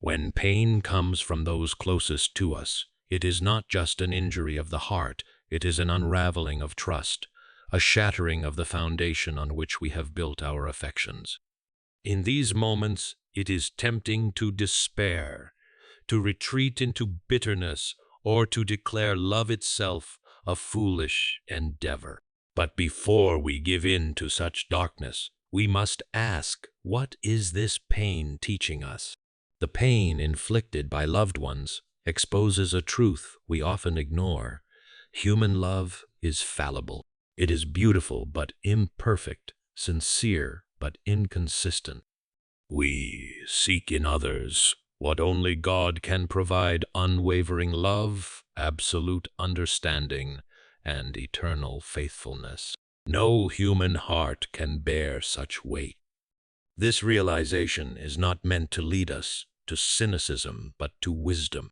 When pain comes from those closest to us, it is not just an injury of the heart, it is an unraveling of trust, a shattering of the foundation on which we have built our affections. In these moments, it is tempting to despair, to retreat into bitterness, or to declare love itself a foolish endeavor. But before we give in to such darkness, we must ask, what is this pain teaching us? The pain inflicted by loved ones exposes a truth we often ignore. Human love is fallible. It is beautiful but imperfect, sincere but inconsistent. We seek in others what only God can provide: unwavering love, absolute understanding, and eternal faithfulness. No human heart can bear such weight. This realization is not meant to lead us to cynicism, but to wisdom.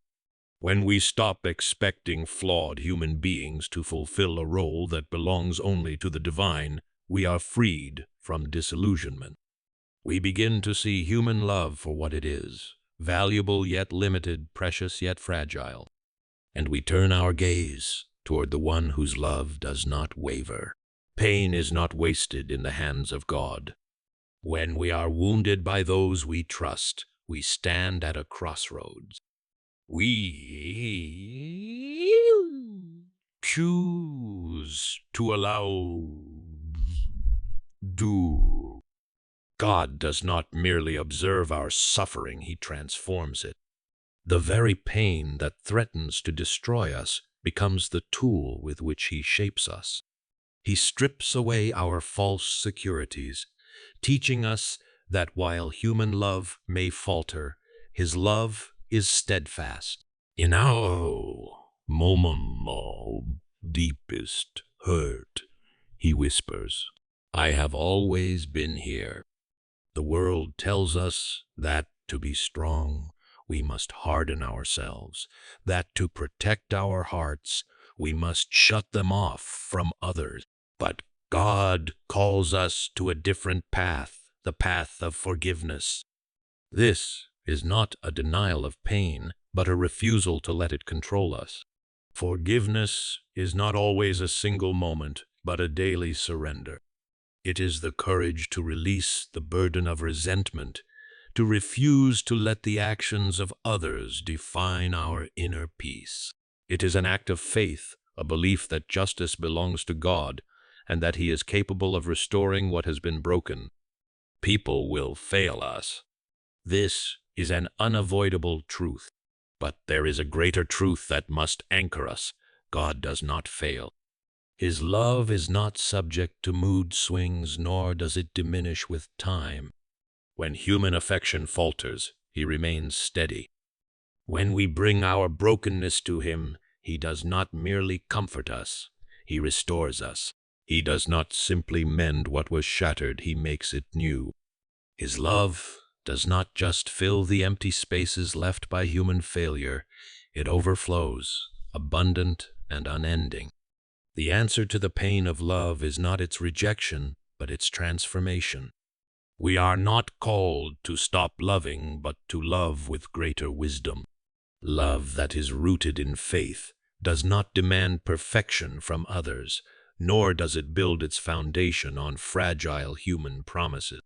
When we stop expecting flawed human beings to fulfill a role that belongs only to the divine, we are freed from disillusionment. We begin to see human love for what it is: valuable yet limited, precious yet fragile. And we turn our gaze toward the one whose love does not waver. Pain is not wasted in the hands of God. When we are wounded by those we trust, we stand at a crossroads. We choose to allow do. God does not merely observe our suffering, he transforms it. The very pain that threatens to destroy us becomes the tool with which he shapes us. He strips away our false securities, teaching us that while human love may falter, his love is steadfast. In our moment of deepest hurt, he whispers, I have always been here. The world tells us that to be strong, we must harden ourselves, that to protect our hearts, we must shut them off from others. But God calls us to a different path, the path of forgiveness. This is not a denial of pain, but a refusal to let it control us. Forgiveness is not always a single moment, but a daily surrender. It is the courage to release the burden of resentment, to refuse to let the actions of others define our inner peace. It is an act of faith, a belief that justice belongs to God, and that he is capable of restoring what has been broken. People will fail us. This is an unavoidable truth. But there is a greater truth that must anchor us. God does not fail. His love is not subject to mood swings, nor does it diminish with time. When human affection falters, he remains steady. When we bring our brokenness to him, he does not merely comfort us, he restores us. He does not simply mend what was shattered, he makes it new. His love does not just fill the empty spaces left by human failure, it overflows, abundant and unending. The answer to the pain of love is not its rejection, but its transformation. We are not called to stop loving, but to love with greater wisdom. Love that is rooted in faith does not demand perfection from others, nor does it build its foundation on fragile human promises.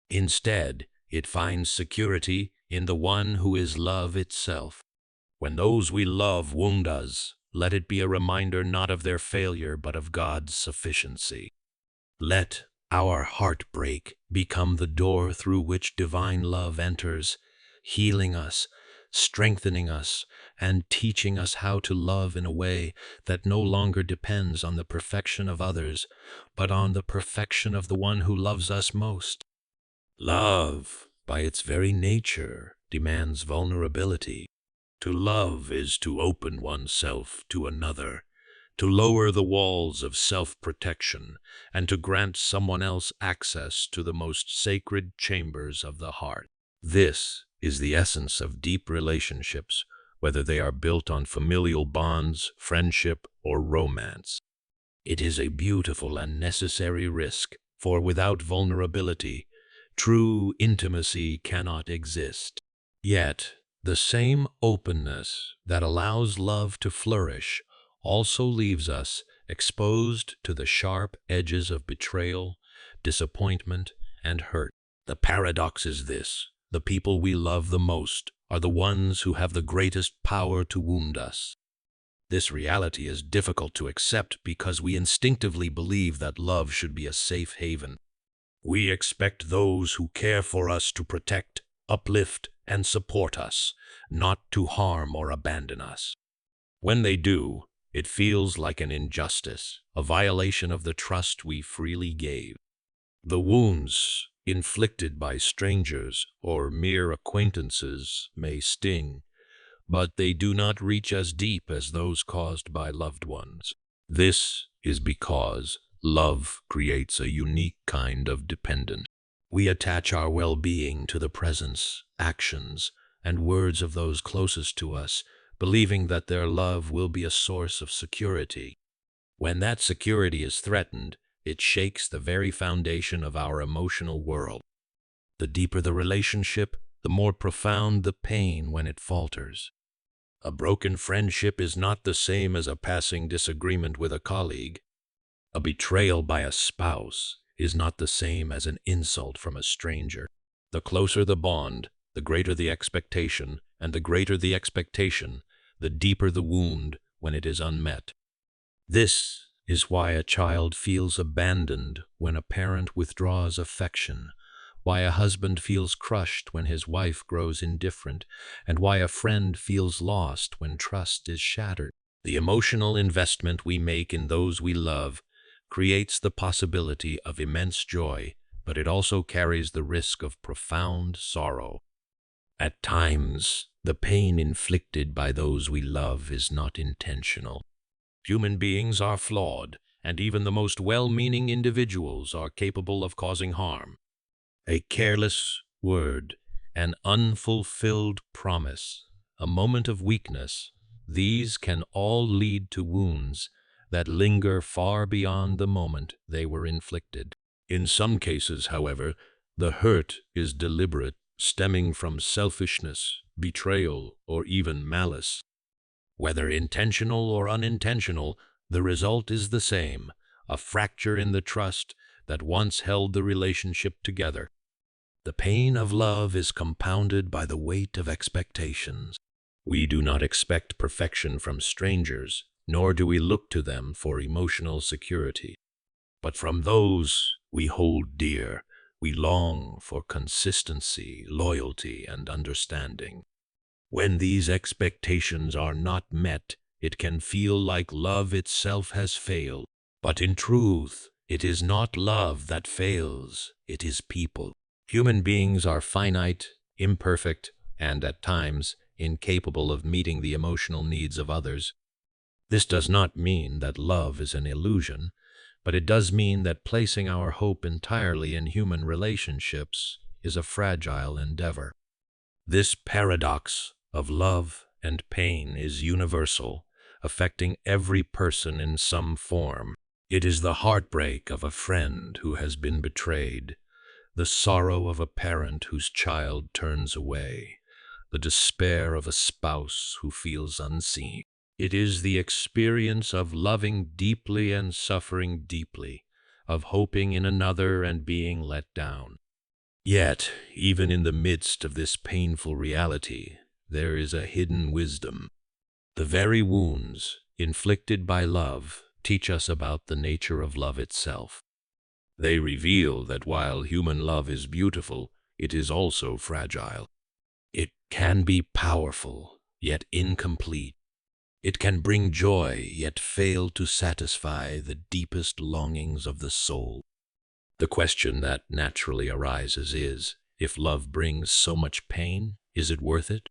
Instead, it finds security in the one who is love itself. When those we love wound us, let it be a reminder not of their failure, but of God's sufficiency. Let our heartbreak become the door through which divine love enters, healing us, strengthening us, and teaching us how to love in a way that no longer depends on the perfection of others, but on the perfection of the one who loves us most. Love, by its very nature, demands vulnerability. To love is to open oneself to another, to lower the walls of self-protection, and to grant someone else access to the most sacred chambers of the heart. This is the essence of deep relationships, whether they are built on familial bonds, friendship, or romance. It is a beautiful and necessary risk, for without vulnerability, true intimacy cannot exist. Yet, The same openness that allows love to flourish also leaves us exposed to the sharp edges of betrayal, disappointment, and hurt. The paradox is this: the people we love the most are the ones who have the greatest power to wound us. This reality is difficult to accept because we instinctively believe that love should be a safe haven. We expect those who care for us to protect, uplift, and support us, not to harm or abandon us. When they do, it feels like an injustice, a violation of the trust we freely gave. The wounds inflicted by strangers or mere acquaintances may sting, but they do not reach as deep as those caused by loved ones. This is because love creates a unique kind of dependence. We attach our well-being to the presence, actions, and words of those closest to us, believing that their love will be a source of security. When that security is threatened, it shakes the very foundation of our emotional world. The deeper the relationship, the more profound the pain when it falters. A broken friendship is not the same as a passing disagreement with a colleague. A betrayal by a spouse is not the same as an insult from a stranger. The closer the bond, the greater the expectation, and the greater the expectation, the deeper the wound when it is unmet. This is why a child feels abandoned when a parent withdraws affection, why a husband feels crushed when his wife grows indifferent, and why a friend feels lost when trust is shattered. The emotional investment we make in those we love creates the possibility of immense joy, but it also carries the risk of profound sorrow. At times, the pain inflicted by those we love is not intentional. Human beings are flawed, and even the most well-meaning individuals are capable of causing harm. A careless word, an unfulfilled promise, a moment of weakness, these can all lead to wounds that linger far beyond the moment they were inflicted. In some cases, however, the hurt is deliberate, stemming from selfishness, betrayal, or even malice. Whether intentional or unintentional, the result is the same: a fracture in the trust that once held the relationship together. The pain of love is compounded by the weight of expectations. We do not expect perfection from strangers, nor do we look to them for emotional security. But from those we hold dear, we long for consistency, loyalty, and understanding. When these expectations are not met, it can feel like love itself has failed. But in truth, it is not love that fails, it is people. Human beings are finite, imperfect, and at times incapable of meeting the emotional needs of others. This does not mean that love is an illusion, but it does mean that placing our hope entirely in human relationships is a fragile endeavor. This paradox of love and pain is universal, affecting every person in some form. It is the heartbreak of a friend who has been betrayed, the sorrow of a parent whose child turns away, the despair of a spouse who feels unseen. It is the experience of loving deeply and suffering deeply, of hoping in another and being let down. Yet, even in the midst of this painful reality, there is a hidden wisdom. The very wounds inflicted by love teach us about the nature of love itself. They reveal that while human love is beautiful, it is also fragile. It can be powerful, yet incomplete. It can bring joy, yet fail to satisfy the deepest longings of the soul. The question that naturally arises is, if love brings so much pain, is it worth it?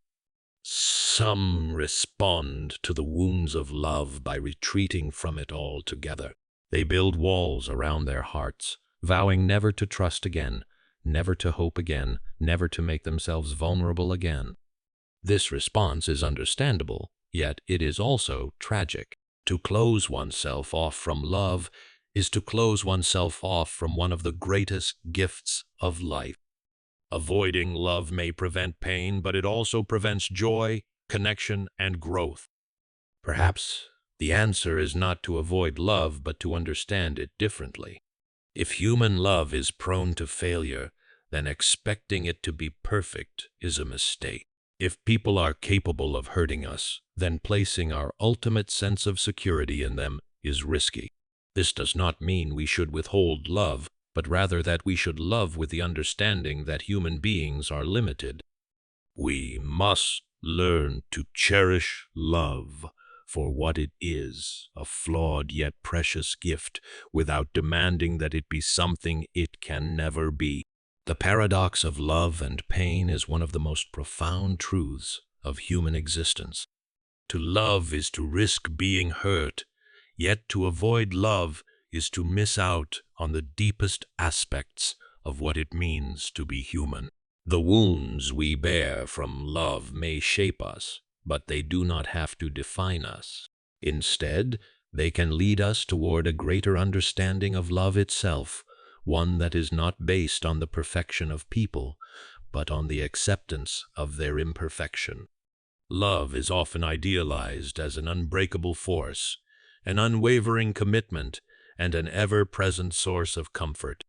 Some respond to the wounds of love by retreating from it altogether. They build walls around their hearts, vowing never to trust again, never to hope again, never to make themselves vulnerable again. This response is understandable, yet it is also tragic. To close oneself off from love is to close oneself off from one of the greatest gifts of life. Avoiding love may prevent pain, but it also prevents joy, connection, and growth. Perhaps the answer is not to avoid love, but to understand it differently. If human love is prone to failure, then expecting it to be perfect is a mistake. If people are capable of hurting us, then placing our ultimate sense of security in them is risky. This does not mean we should withhold love, but rather that we should love with the understanding that human beings are limited. We must learn to cherish love for what it is, a flawed yet precious gift, without demanding that it be something it can never be. The paradox of love and pain is one of the most profound truths of human existence. To love is to risk being hurt, yet to avoid love is to miss out on the deepest aspects of what it means to be human. The wounds we bear from love may shape us, but they do not have to define us. Instead, they can lead us toward a greater understanding of love itself, one that is not based on the perfection of people, but on the acceptance of their imperfection. Love is often idealized as an unbreakable force, an unwavering commitment, and an ever-present source of comfort.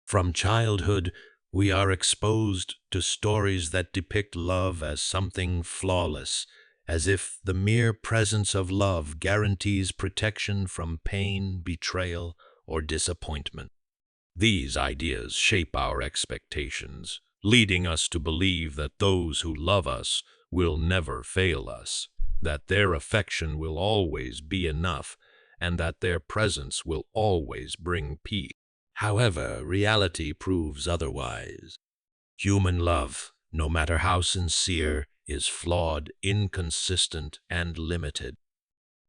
From childhood, we are exposed to stories that depict love as something flawless, as if the mere presence of love guarantees protection from pain, betrayal, or disappointment. These ideas shape our expectations, leading us to believe that those who love us will never fail us, that their affection will always be enough, and that their presence will always bring peace. However, reality proves otherwise. Human love, no matter how sincere, is flawed, inconsistent, and limited.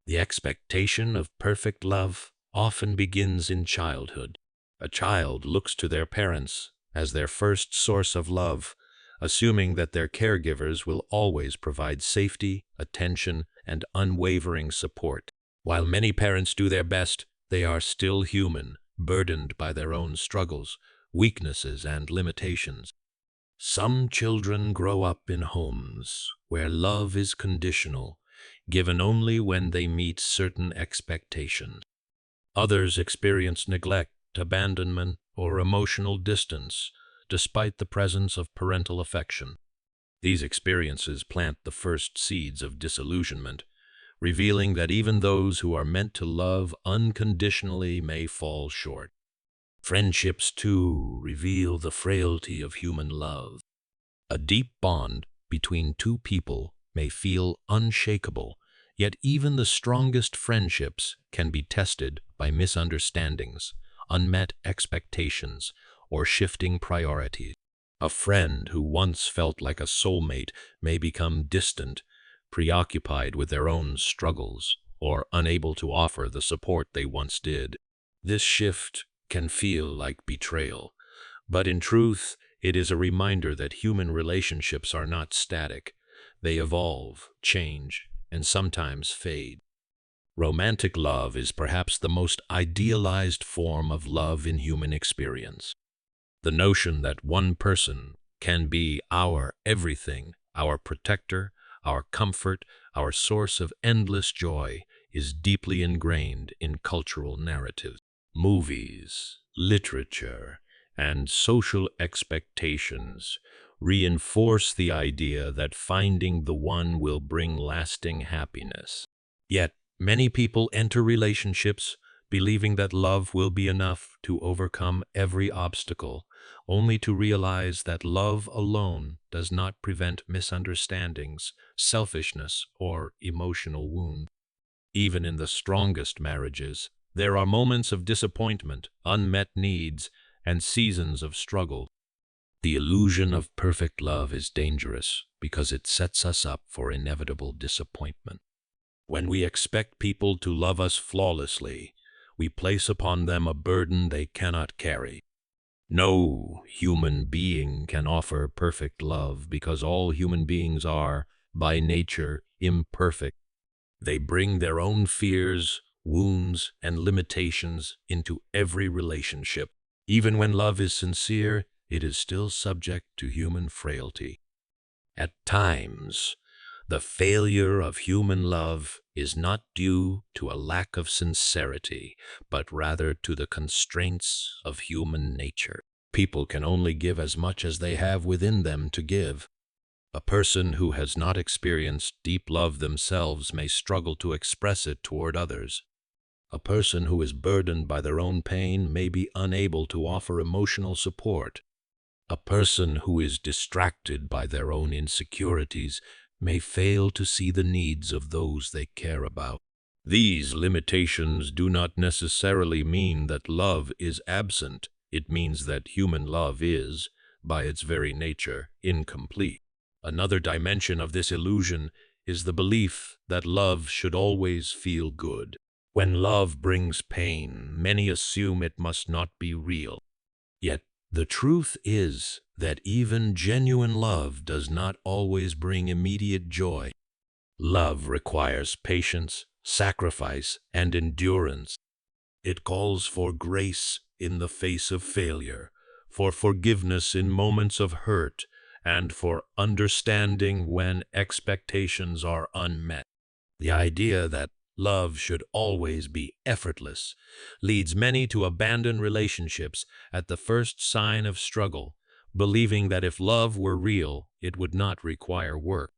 The expectation of perfect love often begins in childhood. A child looks to their parents as their first source of love, assuming that their caregivers will always provide safety, attention, and unwavering support. While many parents do their best, they are still human, burdened by their own struggles, weaknesses, and limitations. Some children grow up in homes where love is conditional, given only when they meet certain expectations. Others experience neglect, abandonment, or emotional distance, despite the presence of parental affection. These experiences plant the first seeds of disillusionment, revealing that even those who are meant to love unconditionally may fall short. Friendships, too, reveal the frailty of human love. A deep bond between two people may feel unshakable, yet even the strongest friendships can be tested by misunderstandings, unmet expectations, or shifting priorities. A friend who once felt like a soulmate may become distant, preoccupied with their own struggles, or unable to offer the support they once did. This shift can feel like betrayal, but in truth, it is a reminder that human relationships are not static. They evolve, change, and sometimes fade. Romantic love is perhaps the most idealized form of love in human experience. The notion that one person can be our everything, our protector, our comfort, our source of endless joy, is deeply ingrained in cultural narratives. Movies, literature, and social expectations reinforce the idea that finding the one will bring lasting happiness. Yet, many people enter relationships believing that love will be enough to overcome every obstacle, only to realize that love alone does not prevent misunderstandings, selfishness, or emotional wounds. Even in the strongest marriages, there are moments of disappointment, unmet needs, and seasons of struggle. The illusion of perfect love is dangerous because it sets us up for inevitable disappointment. When we expect people to love us flawlessly, we place upon them a burden they cannot carry. No human being can offer perfect love because all human beings are, by nature, imperfect. They bring their own fears, wounds, and limitations into every relationship. Even when love is sincere, it is still subject to human frailty. At times, the failure of human love is not due to a lack of sincerity, but rather to the constraints of human nature. People can only give as much as they have within them to give. A person who has not experienced deep love themselves may struggle to express it toward others. A person who is burdened by their own pain may be unable to offer emotional support. A person who is distracted by their own insecurities may fail to see the needs of those they care about. These limitations do not necessarily mean that love is absent. It means that human love is, by its very nature, incomplete. Another dimension of this illusion is the belief that love should always feel good. When love brings pain, many assume it must not be real. Yet, the truth is that even genuine love does not always bring immediate joy. Love requires patience, sacrifice, and endurance. It calls for grace in the face of failure, for forgiveness in moments of hurt, and for understanding when expectations are unmet. The idea that love should always be effortless leads many to abandon relationships at the first sign of struggle, believing that if love were real, it would not require work.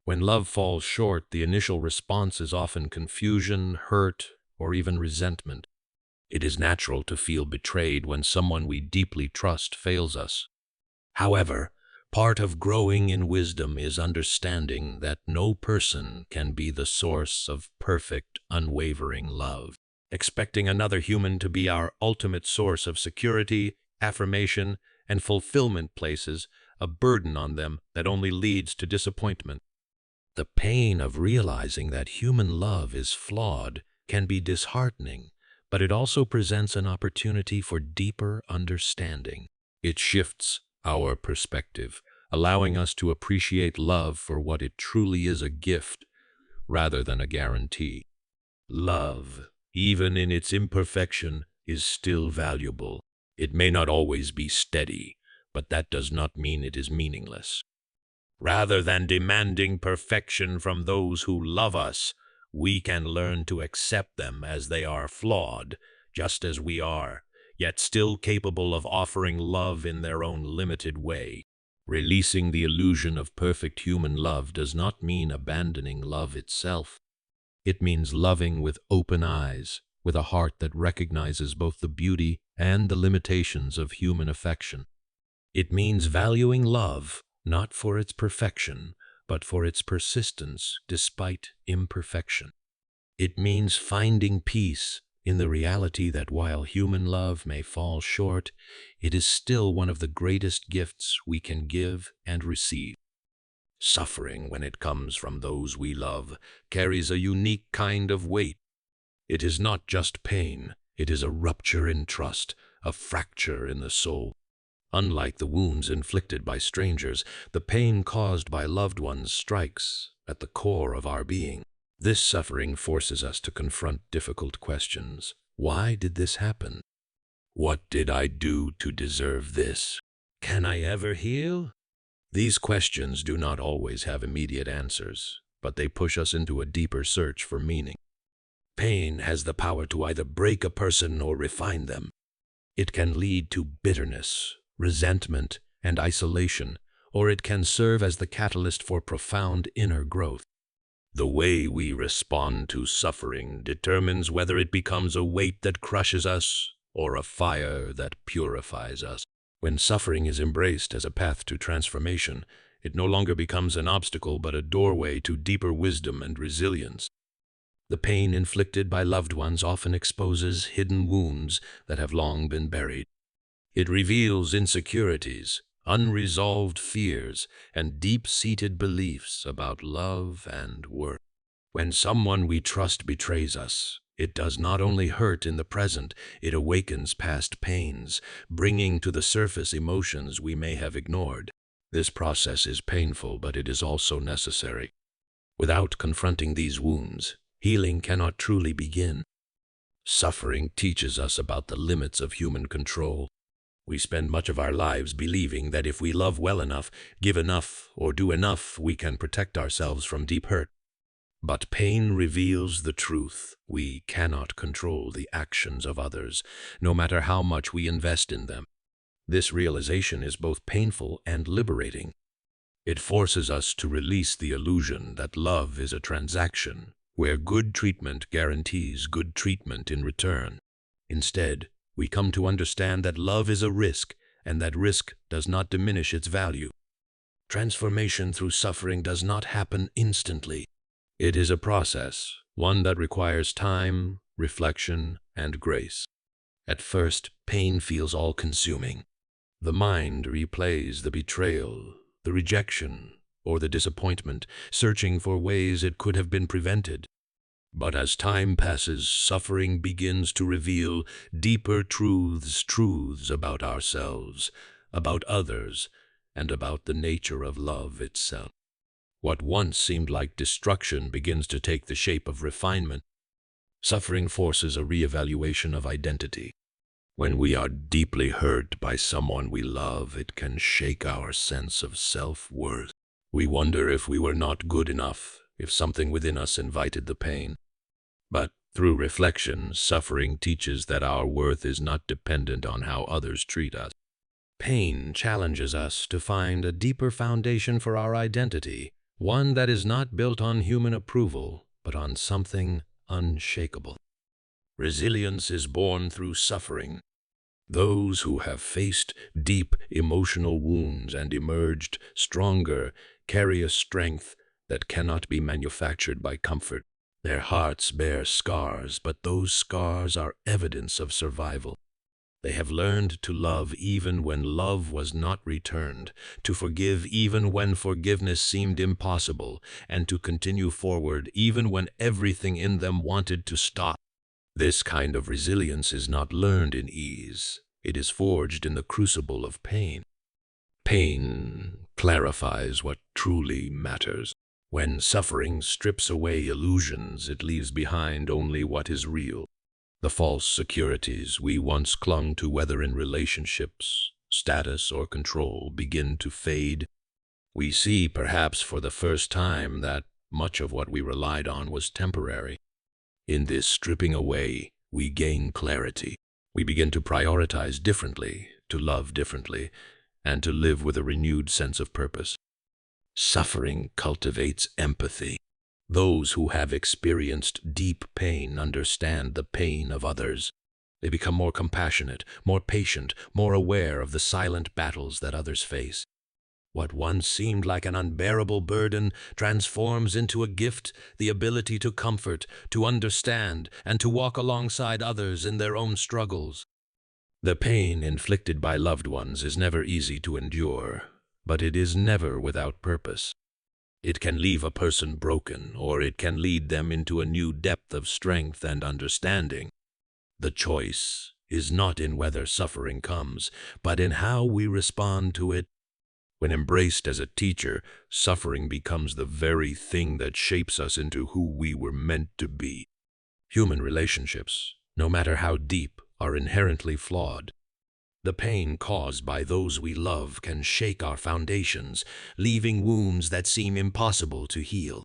When love falls short, the initial response is often confusion, hurt, or even resentment. It is natural to feel betrayed when someone we deeply trust fails us. However, part of growing in wisdom is understanding that no person can be the source of perfect, unwavering love. Expecting another human to be our ultimate source of security, affirmation, and fulfillment places a burden on them that only leads to disappointment. The pain of realizing that human love is flawed can be disheartening, but it also presents an opportunity for deeper understanding. It shifts our perspective, allowing us to appreciate love for what it truly is, a gift rather than a guarantee. Love, even in its imperfection, is still valuable. It may not always be steady, but that does not mean it is meaningless. Rather than demanding perfection from those who love us, we can learn to accept them as they are, flawed, just as we are, yet still capable of offering love in their own limited way. Releasing the illusion of perfect human love does not mean abandoning love itself. It means loving with open eyes, with a heart that recognizes both the beauty and the limitations of human affection. It means valuing love, not for its perfection, but for its persistence despite imperfection. It means finding peace in the reality that while human love may fall short, it is still one of the greatest gifts we can give and receive. Suffering, when it comes from those we love, carries a unique kind of weight. It is not just pain, it is a rupture in trust, a fracture in the soul. Unlike the wounds inflicted by strangers, the pain caused by loved ones strikes at the core of our being. This suffering forces us to confront difficult questions. Why did this happen? What did I do to deserve this? Can I ever heal? These questions do not always have immediate answers, but they push us into a deeper search for meaning. Pain has the power to either break a person or refine them. It can lead to bitterness, resentment, and isolation, or it can serve as the catalyst for profound inner growth. The way we respond to suffering determines whether it becomes a weight that crushes us or a fire that purifies us. When suffering is embraced as a path to transformation, it no longer becomes an obstacle but a doorway to deeper wisdom and resilience. The pain inflicted by loved ones often exposes hidden wounds that have long been buried. It reveals insecurities, unresolved fears, and deep-seated beliefs about love and worth. When someone we trust betrays us, it does not only hurt in the present, it awakens past pains, bringing to the surface emotions we may have ignored. This process is painful, but it is also necessary. Without confronting these wounds, healing cannot truly begin. Suffering teaches us about the limits of human control. We spend much of our lives believing that if we love well enough, give enough, or do enough, we can protect ourselves from deep hurt. But pain reveals the truth. We cannot control the actions of others, no matter how much we invest in them. This realization is both painful and liberating. It forces us to release the illusion that love is a transaction, where good treatment guarantees good treatment in return. Instead, we come to understand that love is a risk, and that risk does not diminish its value. Transformation through suffering does not happen instantly. It is a process, one that requires time, reflection, and grace. At first, pain feels all-consuming. The mind replays the betrayal, the rejection, or the disappointment, searching for ways it could have been prevented. But as time passes, suffering begins to reveal deeper truths about ourselves, about others, and about the nature of love itself. What once seemed like destruction begins to take the shape of refinement. Suffering forces a reevaluation of identity. When we are deeply hurt by someone we love, it can shake our sense of self-worth. We wonder if we were not good enough, if something within us invited the pain. But through reflection, suffering teaches that our worth is not dependent on how others treat us. Pain challenges us to find a deeper foundation for our identity, one that is not built on human approval, but on something unshakable. Resilience is born through suffering. Those who have faced deep emotional wounds and emerged stronger carry a strength that cannot be manufactured by comfort. Their hearts bear scars, but those scars are evidence of survival. They have learned to love even when love was not returned, to forgive even when forgiveness seemed impossible, and to continue forward even when everything in them wanted to stop. This kind of resilience is not learned in ease. It is forged in the crucible of pain. Pain clarifies what truly matters. When suffering strips away illusions, it leaves behind only what is real. The false securities we once clung to, whether in relationships, status, or control, begin to fade. We see, perhaps for the first time, that much of what we relied on was temporary. In this stripping away, we gain clarity. We begin to prioritize differently, to love differently, and to live with a renewed sense of purpose. Suffering cultivates empathy. Those who have experienced deep pain understand the pain of others. They become more compassionate, more patient, more aware of the silent battles that others face. What once seemed like an unbearable burden transforms into a gift, the ability to comfort, to understand, and to walk alongside others in their own struggles. The pain inflicted by loved ones is never easy to endure, but it is never without purpose. It can leave a person broken, or it can lead them into a new depth of strength and understanding. The choice is not in whether suffering comes, but in how we respond to it. When embraced as a teacher, suffering becomes the very thing that shapes us into who we were meant to be. Human relationships, no matter how deep, are inherently flawed. The pain caused by those we love can shake our foundations, leaving wounds that seem impossible to heal.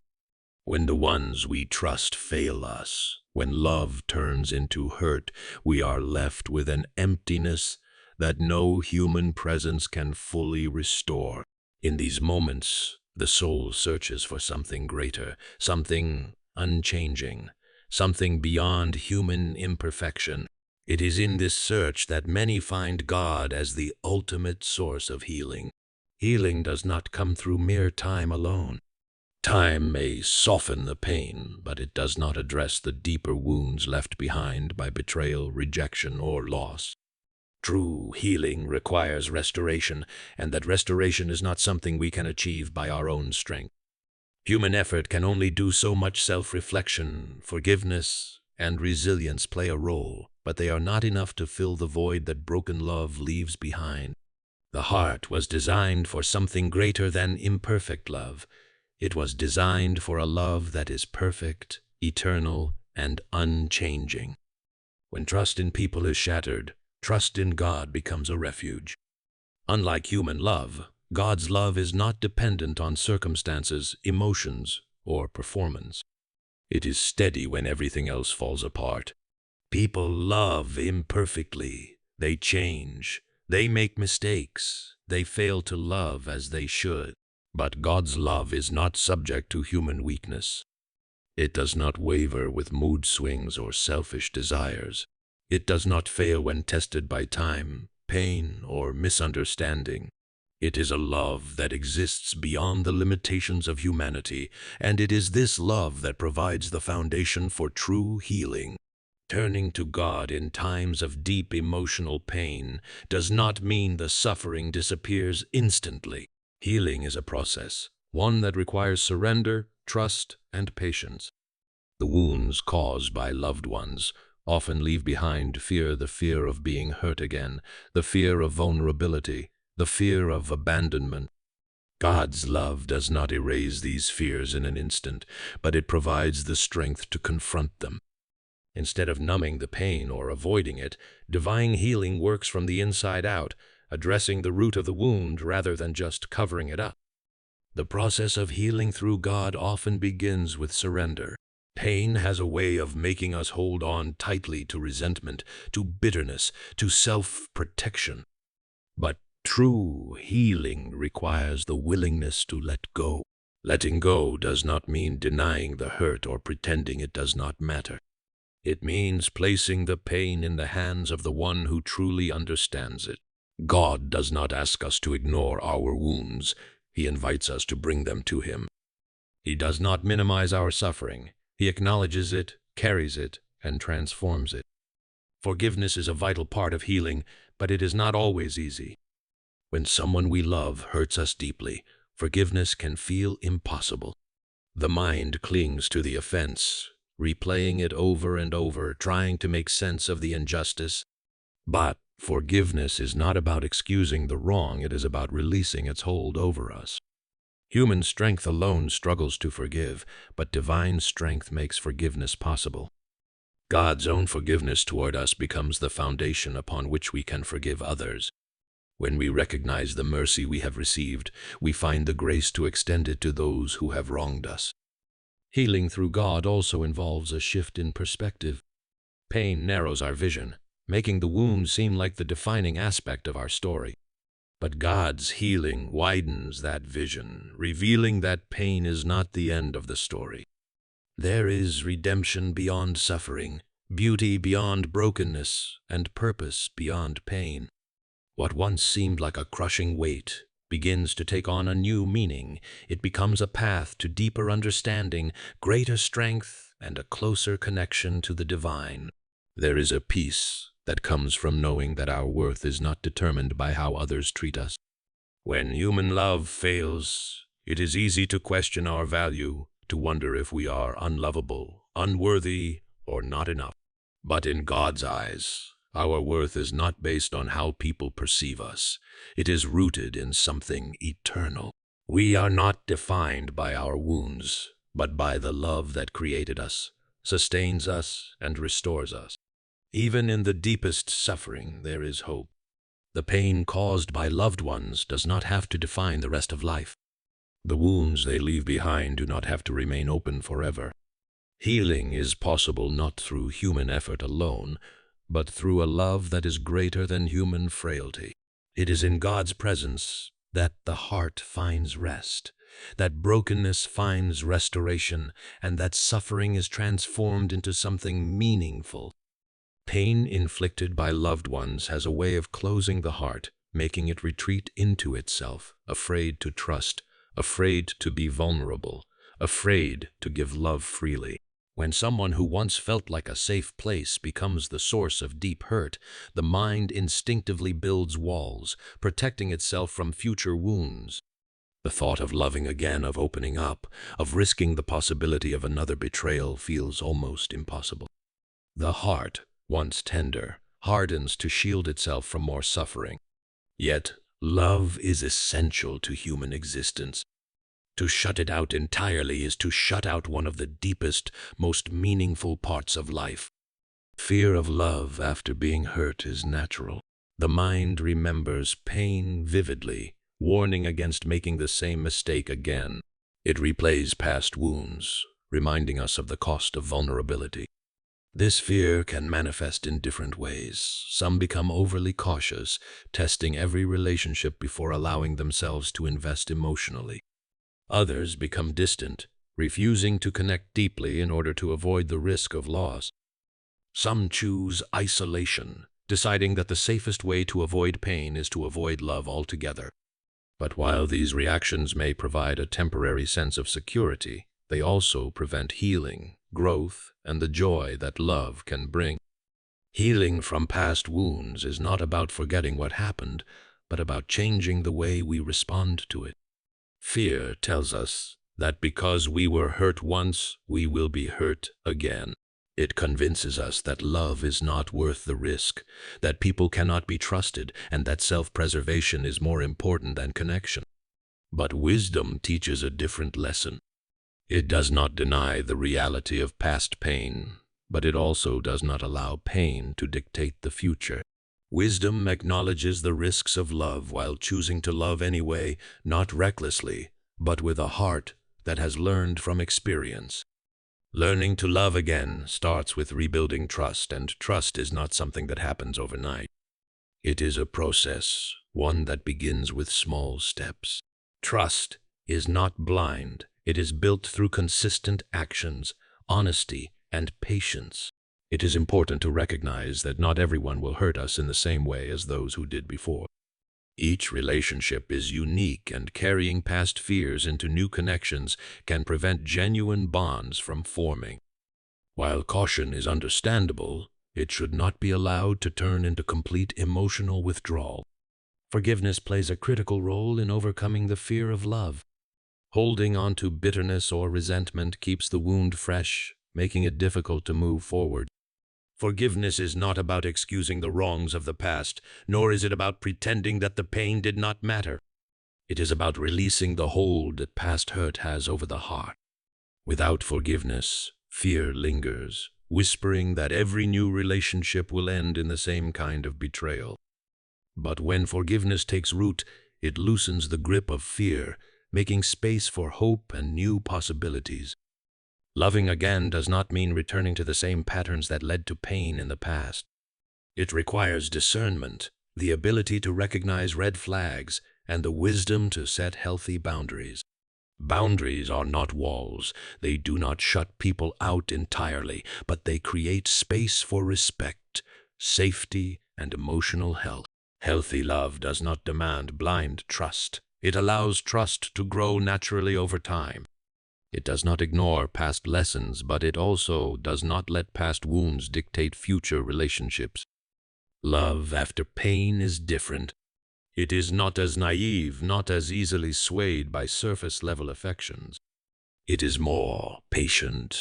When the ones we trust fail us, when love turns into hurt, we are left with an emptiness that no human presence can fully restore. In these moments, the soul searches for something greater, something unchanging, something beyond human imperfection. It is in this search that many find God as the ultimate source of healing. Healing does not come through mere time alone. Time may soften the pain, but it does not address the deeper wounds left behind by betrayal, rejection, or loss. True healing requires restoration, and that restoration is not something we can achieve by our own strength. Human effort can only do so much. Self-reflection, forgiveness, and resilience play a role, but they are not enough to fill the void that broken love leaves behind. The heart was designed for something greater than imperfect love. It was designed for a love that is perfect, eternal, and unchanging. When trust in people is shattered, Trust in God becomes a refuge. Unlike human love, God's love is not dependent on circumstances, emotions, or performance. It is steady when everything else falls apart. People love imperfectly. They change. They make mistakes. They fail to love as they should. But God's love is not subject to human weakness. It does not waver with mood swings or selfish desires. It does not fail when tested by time, pain, or misunderstanding. It is a love that exists beyond the limitations of humanity, and it is this love that provides the foundation for true healing. Turning to God in times of deep emotional pain does not mean the suffering disappears instantly. Healing is a process, one that requires surrender, trust, and patience. The wounds caused by loved ones often leave behind fear, the fear of being hurt again, the fear of vulnerability, the fear of abandonment. God's love does not erase these fears in an instant, but it provides the strength to confront them. Instead of numbing the pain or avoiding it, divine healing works from the inside out, addressing the root of the wound rather than just covering it up. The process of healing through God often begins with surrender. Pain has a way of making us hold on tightly to resentment, to bitterness, to self-protection. But true healing requires the willingness to let go. Letting go does not mean denying the hurt or pretending it does not matter. It means placing the pain in the hands of the one who truly understands it. God does not ask us to ignore our wounds. He invites us to bring them to Him. He does not minimize our suffering. He acknowledges it, carries it, and transforms it. Forgiveness is a vital part of healing, but it is not always easy. When someone we love hurts us deeply, forgiveness can feel impossible. The mind clings to the offense, replaying it over and over, trying to make sense of the injustice. But forgiveness is not about excusing the wrong, it is about releasing its hold over us. Human strength alone struggles to forgive, but divine strength makes forgiveness possible. God's own forgiveness toward us becomes the foundation upon which we can forgive others. When we recognize the mercy we have received, we find the grace to extend it to those who have wronged us. Healing through God also involves a shift in perspective. Pain narrows our vision, making the wound seem like the defining aspect of our story. But God's healing widens that vision, revealing that pain is not the end of the story. There is redemption beyond suffering, beauty beyond brokenness, and purpose beyond pain. What once seemed like a crushing weight begins to take on a new meaning. It becomes a path to deeper understanding, greater strength, and a closer connection to the divine. There is a peace that comes from knowing that our worth is not determined by how others treat us. When human love fails, it is easy to question our value, to wonder if we are unlovable, unworthy, or not enough. But in God's eyes, our worth is not based on how people perceive us. It is rooted in something eternal. We are not defined by our wounds, but by the love that created us, sustains us, and restores us. Even in the deepest suffering, there is hope. The pain caused by loved ones does not have to define the rest of life. The wounds they leave behind do not have to remain open forever. Healing is possible not through human effort alone, but through a love that is greater than human frailty. It is in God's presence that the heart finds rest, that brokenness finds restoration, and that suffering is transformed into something meaningful. Pain inflicted by loved ones has a way of closing the heart, making it retreat into itself, afraid to trust, afraid to be vulnerable, afraid to give love freely. When someone who once felt like a safe place becomes the source of deep hurt, the mind instinctively builds walls, protecting itself from future wounds. The thought of loving again, of opening up, of risking the possibility of another betrayal feels almost impossible. The heart, once tender, hardens to shield itself from more suffering. Yet, love is essential to human existence. To shut it out entirely is to shut out one of the deepest, most meaningful parts of life. Fear of love after being hurt is natural. The mind remembers pain vividly, warning against making the same mistake again. It replays past wounds, reminding us of the cost of vulnerability. This fear can manifest in different ways. Some become overly cautious, testing every relationship before allowing themselves to invest emotionally. Others become distant, refusing to connect deeply in order to avoid the risk of loss. Some choose isolation, deciding that the safest way to avoid pain is to avoid love altogether. But while these reactions may provide a temporary sense of security, they also prevent healing, growth, and the joy that love can bring. Healing from past wounds is not about forgetting what happened, but about changing the way we respond to it. Fear tells us that because we were hurt once, we will be hurt again. It convinces us that love is not worth the risk, that people cannot be trusted, and that self-preservation is more important than connection. But wisdom teaches a different lesson. It does not deny the reality of past pain, but it also does not allow pain to dictate the future. Wisdom acknowledges the risks of love while choosing to love anyway, not recklessly, but with a heart that has learned from experience. Learning to love again starts with rebuilding trust, and trust is not something that happens overnight. It is a process, one that begins with small steps. Trust is not blind. It is built through consistent actions, honesty, and patience. It is important to recognize that not everyone will hurt us in the same way as those who did before. Each relationship is unique, and carrying past fears into new connections can prevent genuine bonds from forming. While caution is understandable, it should not be allowed to turn into complete emotional withdrawal. Forgiveness plays a critical role in overcoming the fear of love. Holding on to bitterness or resentment keeps the wound fresh, making it difficult to move forward. Forgiveness is not about excusing the wrongs of the past, nor is it about pretending that the pain did not matter. It is about releasing the hold that past hurt has over the heart. Without forgiveness, fear lingers, whispering that every new relationship will end in the same kind of betrayal. But when forgiveness takes root, it loosens the grip of fear, making space for hope and new possibilities. Loving again does not mean returning to the same patterns that led to pain in the past. It requires discernment, the ability to recognize red flags, and the wisdom to set healthy boundaries. Boundaries are not walls. They do not shut people out entirely, but they create space for respect, safety, and emotional health. Healthy love does not demand blind trust. It allows trust to grow naturally over time. It does not ignore past lessons, but it also does not let past wounds dictate future relationships. Love after pain is different. It is not as naive, not as easily swayed by surface-level affections. It is more patient,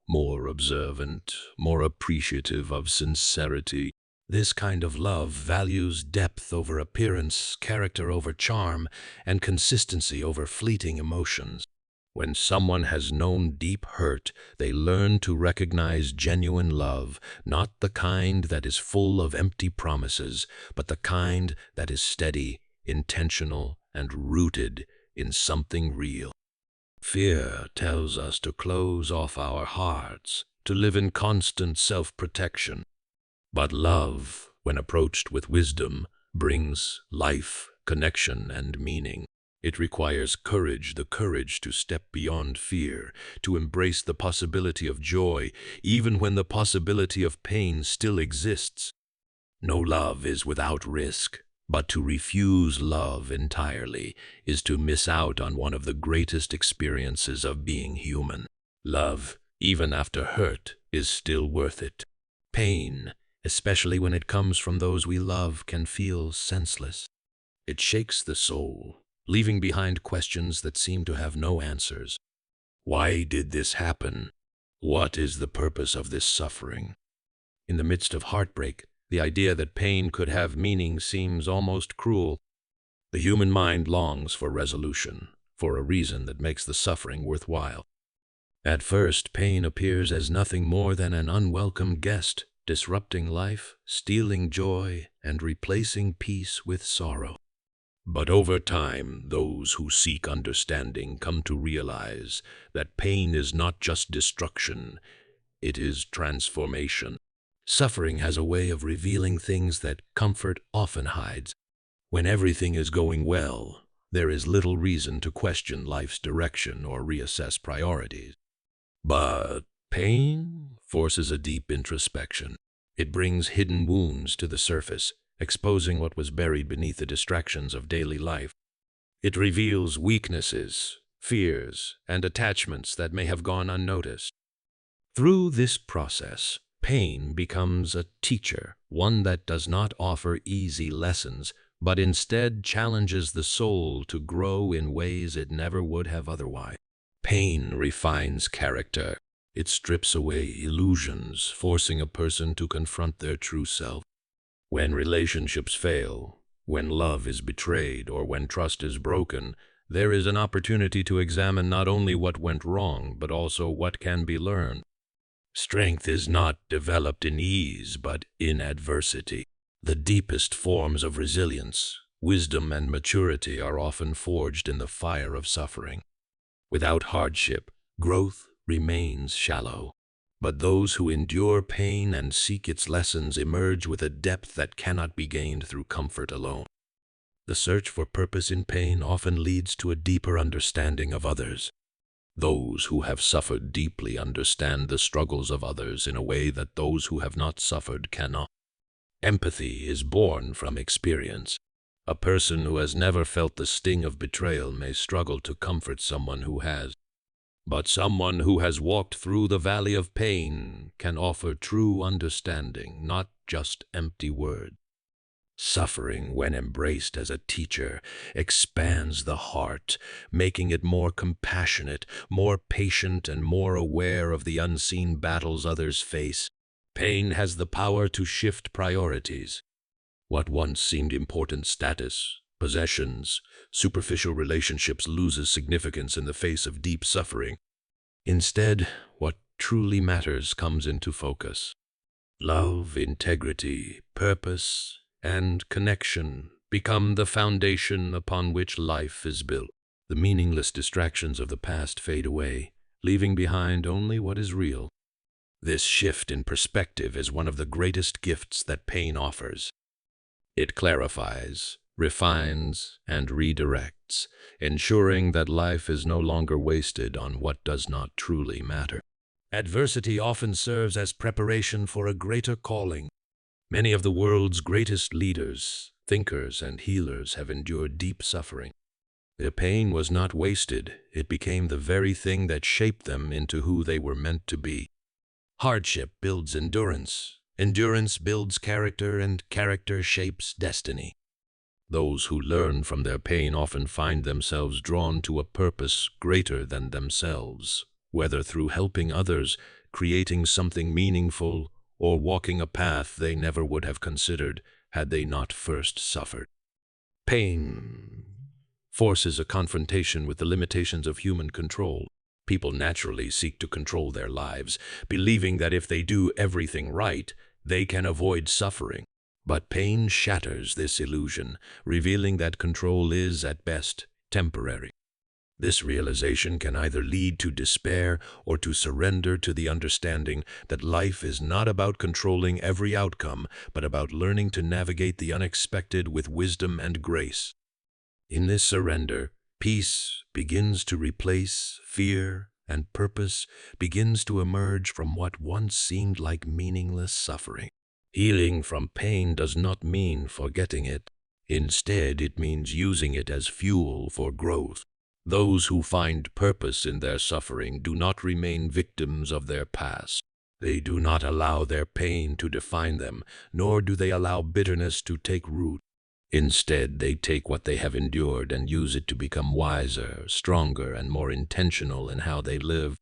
more observant, more appreciative of sincerity. This kind of love values depth over appearance, character over charm, and consistency over fleeting emotions. When someone has known deep hurt, they learn to recognize genuine love, not the kind that is full of empty promises, but the kind that is steady, intentional, and rooted in something real. Fear tells us to close off our hearts, to live in constant self-protection. But love, when approached with wisdom, brings life, connection, and meaning. It requires courage, the courage to step beyond fear, to embrace the possibility of joy, even when the possibility of pain still exists. No love is without risk, but to refuse love entirely is to miss out on one of the greatest experiences of being human. Love, even after hurt, is still worth it. Pain, especially when it comes from those we love, can feel senseless. It shakes the soul, leaving behind questions that seem to have no answers. Why did this happen? What is the purpose of this suffering? In the midst of heartbreak, the idea that pain could have meaning seems almost cruel. The human mind longs for resolution, for a reason that makes the suffering worthwhile. At first, pain appears as nothing more than an unwelcome guest, disrupting life, stealing joy, and replacing peace with sorrow. But over time, those who seek understanding come to realize that pain is not just destruction, it is transformation. Suffering has a way of revealing things that comfort often hides. When everything is going well, there is little reason to question life's direction or reassess priorities. But pain forces a deep introspection. It brings hidden wounds to the surface, exposing what was buried beneath the distractions of daily life. It reveals weaknesses, fears, and attachments that may have gone unnoticed. Through this process, pain becomes a teacher, one that does not offer easy lessons, but instead challenges the soul to grow in ways it never would have otherwise. Pain refines character. It strips away illusions, forcing a person to confront their true self. When relationships fail, when love is betrayed, or when trust is broken, there is an opportunity to examine not only what went wrong, but also what can be learned. Strength is not developed in ease, but in adversity. The deepest forms of resilience, wisdom, and maturity are often forged in the fire of suffering. Without hardship, growth remains shallow. But those who endure pain and seek its lessons emerge with a depth that cannot be gained through comfort alone. The search for purpose in pain often leads to a deeper understanding of others. Those who have suffered deeply understand the struggles of others in a way that those who have not suffered cannot. Empathy is born from experience. A person who has never felt the sting of betrayal may struggle to comfort someone who has. But someone who has walked through the valley of pain can offer true understanding, not just empty words. Suffering, when embraced as a teacher, expands the heart, making it more compassionate, more patient, and more aware of the unseen battles others face. Pain has the power to shift priorities. What once seemed important status, possessions, superficial relationships loses significance in the face of deep suffering. Instead, what truly matters comes into focus. Love, integrity, purpose, and connection become the foundation upon which life is built. The meaningless distractions of the past fade away, leaving behind only what is real. This shift in perspective is one of the greatest gifts that pain offers. It clarifies, refines, and redirects, ensuring that life is no longer wasted on what does not truly matter. Adversity often serves as preparation for a greater calling. Many of the world's greatest leaders, thinkers, and healers have endured deep suffering. Their pain was not wasted. It became the very thing that shaped them into who they were meant to be. Hardship builds endurance. Endurance builds character, and character shapes destiny. Those who learn from their pain often find themselves drawn to a purpose greater than themselves, whether through helping others, creating something meaningful, or walking a path they never would have considered had they not first suffered. Pain forces a confrontation with the limitations of human control. People naturally seek to control their lives, believing that if they do everything right, they can avoid suffering. But pain shatters this illusion, revealing that control is, at best, temporary. This realization can either lead to despair or to surrender to the understanding that life is not about controlling every outcome, but about learning to navigate the unexpected with wisdom and grace. In this surrender, peace begins to replace fear, and purpose begins to emerge from what once seemed like meaningless suffering. Healing from pain does not mean forgetting it. Instead, it means using it as fuel for growth. Those who find purpose in their suffering do not remain victims of their past. They do not allow their pain to define them, nor do they allow bitterness to take root. Instead, they take what they have endured and use it to become wiser, stronger, and more intentional in how they live.